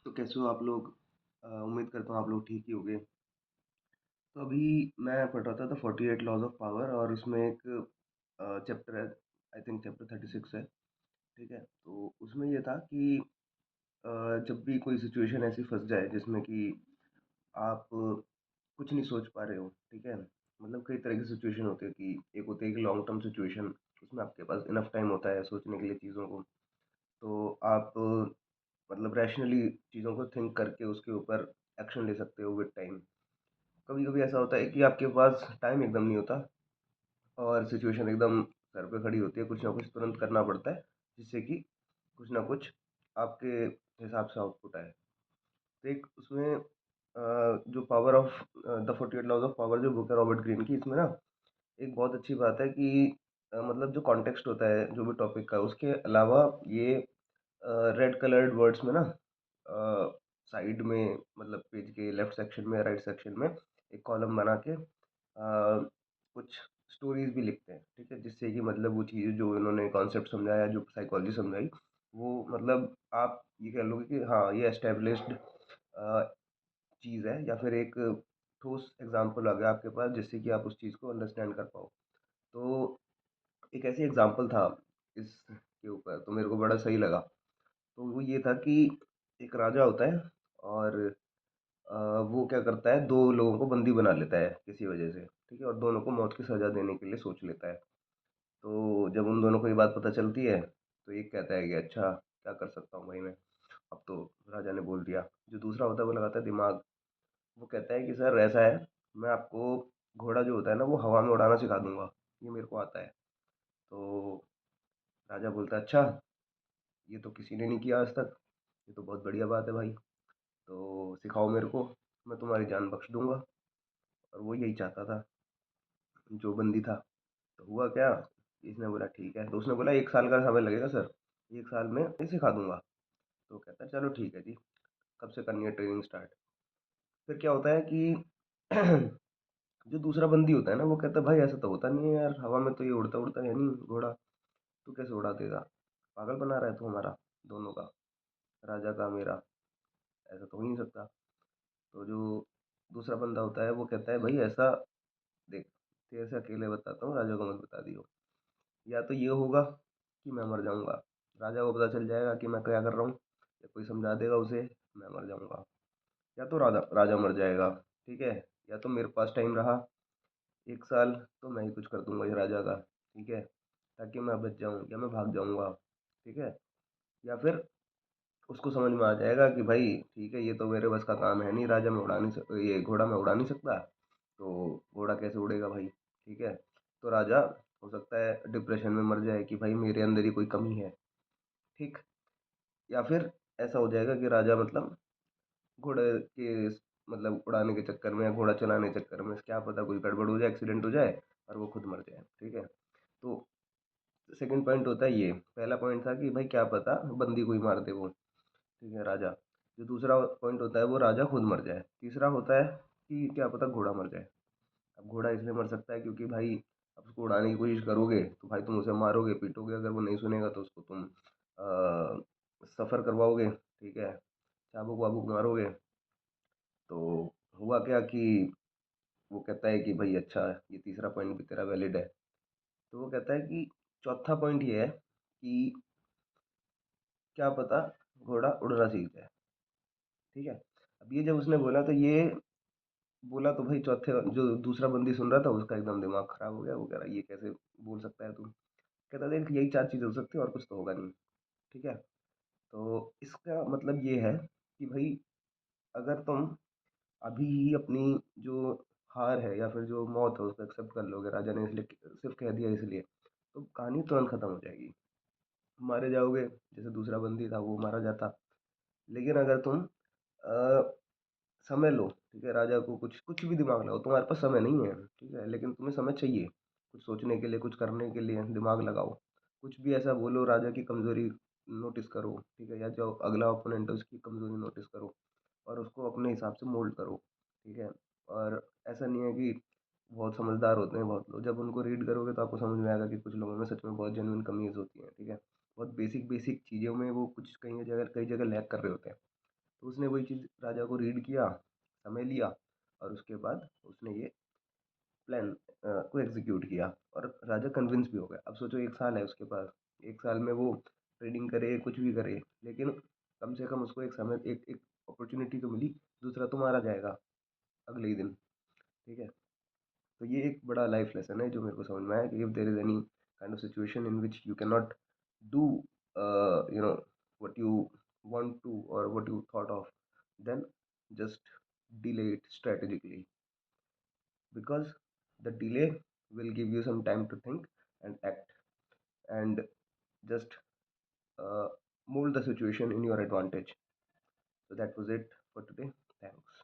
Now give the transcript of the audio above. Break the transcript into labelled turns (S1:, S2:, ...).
S1: तो कैसे हो आप लोग? उम्मीद करता हूँ आप लोग ठीक ही होंगे। तो अभी मैं पढ़ रहा था द 48 लॉज ऑफ पावर और उसमें एक चैप्टर है। आई थिंक चैप्टर 36 है। ठीक है, तो उसमें ये था कि अ, जब भी कोई सिचुएशन ऐसी फंस जाए जिसमें कि आप कुछ नहीं सोच पा रहे हो, ठीक है। मतलब कई तरह की सिचुएशन होती है कि एक होती है कि लॉन्ग टर्म सिचुएशन, उसमें आपके पास इनफ टाइम होता है सोचने के लिए चीज़ों को। तो आप मतलब रैशनली चीज़ों को थिंक करके उसके ऊपर एक्शन ले सकते हो विद टाइम। कभी कभी ऐसा होता है कि आपके पास टाइम एकदम नहीं होता और सिचुएशन एकदम सर पे खड़ी होती है, कुछ ना कुछ तुरंत करना पड़ता है जिससे कि कुछ ना कुछ आपके हिसाब से आउटपुट आए। तो एक उसमें जो power of the 48 laws of power जो बुक है रॉबर्ट ग्रीन की, इसमें ना एक बहुत अच्छी बात है कि मतलब जो कॉन्टेक्स्ट होता है जो भी टॉपिक का, उसके अलावा ये रेड कलर्ड वर्ड्स में ना साइड में, मतलब पेज के लेफ्ट सेक्शन में राइट सेक्शन में एक कॉलम बना के कुछ स्टोरीज भी लिखते हैं, ठीक है। जिससे कि मतलब वो चीज़ जो इन्होंने कॉन्सेप्ट समझाया, जो साइकोलॉजी समझाई, वो मतलब आप ये कह लोगे कि हाँ ये एस्टेब्लिश्ड चीज़ है, या फिर एक ठोस एग्जांपल आ गया आपके पास जिससे कि आप उस चीज़ को अंडरस्टैंड कर पाओ। तो एक ऐसी एग्जांपल था इसके ऊपर, तो मेरे को बड़ा सही लगा। तो वो ये था कि एक राजा होता है और अ, वो क्या करता है, दो लोगों को बंदी बना लेता है किसी वजह से, ठीक है, और दोनों को मौत की सज़ा देने के लिए सोच लेता है। तो जब उन दोनों को ये बात पता चलती है तो एक कहता है कि अच्छा क्या कर सकता हूँ भाई मैं, अब तो राजा ने बोल दिया। जो दूसरा होता है वो लगाता है दिमाग। वो कहता है कि सर ऐसा है, मैं आपको घोड़ा जो होता है ना वो हवा में उड़ाना सिखा दूंगा, ये मेरे को आता है। तो राजा बोलता है अच्छा, ये तो किसी ने नहीं किया आज तक, ये तो बहुत बढ़िया बात है भाई, तो सिखाओ मेरे को, मैं तुम्हारी जान बख्श दूंगा। और वो यही चाहता था, जो बंदी था। तो हुआ क्या, इसने बोला ठीक है, तो उसने बोला 1 साल का समय लगेगा सर, 1 साल में मैं सिखा दूंगा। तो कहता है चलो ठीक है जी, कब से करनी है ट्रेनिंग स्टार्ट। फिर क्या होता है कि जो दूसरा बंदी होता है ना वो कहता है भाई ऐसा तो होता नहीं है यार, हवा में तो ये उड़ता उड़ता है नहीं घोड़ा, तू कैसे उड़ा देगा, पागल बना रहा है तू हमारा दोनों का, राजा का मेरा, ऐसा तो हो ही नहीं सकता। तो जो दूसरा बंदा होता है वो कहता है भाई ऐसा देख, तेरे से अकेले बताता हूँ, राजा को मत बता दियो। या तो ये होगा कि मैं मर जाऊंगा, राजा को पता चल जाएगा कि मैं क्या कर रहा हूँ, या कोई समझा देगा उसे, मैं मर जाऊंगा। या तो राजा राजा मर जाएगा, ठीक है। या तो मेरे पास टाइम रहा 1 साल, तो मैं ही कुछ कर दूंगा इस राजा का, ठीक है, ताकि मैं बच जाऊं या मैं भाग जाऊंगा, ठीक है। या फिर उसको समझ में आ जाएगा कि भाई ठीक है ये तो मेरे बस का काम है नहीं, राजा मैं उड़ा नहीं सक ये घोड़ा मैं उड़ा नहीं सकता, तो घोड़ा कैसे उड़ेगा भाई, ठीक है। तो राजा हो सकता है डिप्रेशन में मर जाए कि भाई मेरे अंदर ही कोई कमी है, ठीक। या फिर ऐसा हो जाएगा कि राजा मतलब घोड़े के मतलब उड़ाने के चक्कर में या घोड़ा चलाने के चक्कर में क्या पता कुछ गड़बड़ हो जाए, एक्सीडेंट हो जाए और वो खुद मर जाए, ठीक है। तो सेकंड पॉइंट होता है ये, पहला पॉइंट था कि भाई क्या पता बंदी को ही मार दे वो, ठीक है, राजा। जो दूसरा पॉइंट होता है वो राजा खुद मर जाए। तीसरा होता है कि क्या पता घोड़ा मर जाए। अब घोड़ा इसलिए मर सकता है क्योंकि भाई अब उसको उड़ाने की कोशिश करोगे तो भाई तुम उसे मारोगे पीटोगे, अगर वो नहीं सुनेगा तो उसको तुम सफ़र करवाओगे, ठीक है, चाबुक वाबुक मारोगे। तो हुआ क्या कि वो कहता है कि भाई अच्छा ये तीसरा पॉइंट भी तेरा वैलिड है। तो वो कहता है कि चौथा पॉइंट ये है कि क्या पता घोड़ा उड़ना सीख जाए, ठीक है। अब ये जब उसने बोला तो ये बोला तो भाई चौथे जो दूसरा बंदी सुन रहा था उसका एकदम दिमाग खराब हो गया। वो कह रहा है ये कैसे बोल सकता है तू, कहता देख यही 4 चीज़ें हो सकती है और कुछ तो होगा नहीं, ठीक है। तो इसका मतलब ये है कि भाई अगर तुम अभी ही अपनी जो हार है या फिर जो मौत है उसको एक्सेप्ट कर लोगे, राजा ने इसलिए सिर्फ कह दिया इसलिए, तो कहानी तुरंत खत्म हो जाएगी, मारे जाओगे, जैसे दूसरा बंदी था वो मारा जाता। लेकिन अगर तुम समय लो, ठीक है, राजा को कुछ कुछ भी दिमाग लगाओ, तुम्हारे पास समय नहीं है, ठीक है, लेकिन तुम्हें समय चाहिए कुछ सोचने के लिए, कुछ करने के लिए, दिमाग लगाओ, कुछ भी ऐसा बोलो, राजा की कमज़ोरी नोटिस करो, ठीक है, या जो अगला ओपोनेंट है उसकी कमज़ोरी नोटिस करो और उसको अपने हिसाब से मोल्ड करो, ठीक है। और ऐसा नहीं है कि बहुत समझदार होते हैं बहुत लोग, जब उनको रीड करोगे तो आपको समझ में आएगा कि कुछ लोगों में सच में बहुत जेन्युइन कमीज़ होती हैं, ठीक है। बहुत बेसिक बेसिक चीज़ों में वो कुछ कहीं जगह कई जगह लैग कर रहे होते हैं। तो उसने वही चीज़ राजा को रीड किया, समय लिया और उसके बाद उसने ये प्लान को एग्जीक्यूट किया और राजा कन्विंस भी हो गया। अब सोचो 1 साल है उसके पास, 1 साल में वो ट्रेडिंग करे, कुछ भी करे, लेकिन कम से कम उसको एक समय एक अपॉर्चुनिटी तो मिली, दूसरा तो मारा जाएगा अगले ही दिन, ठीक है? तो ये एक बड़ा लाइफ लेसन है जो मेरे को समझ में आया कि if there is any kind of situation in which you can not do you know what you want to और what you thought of, then just delay it strategically, because the delay will give you some time to think and act and just uh, mold the situation in your advantage. So that was it for today. Thanks.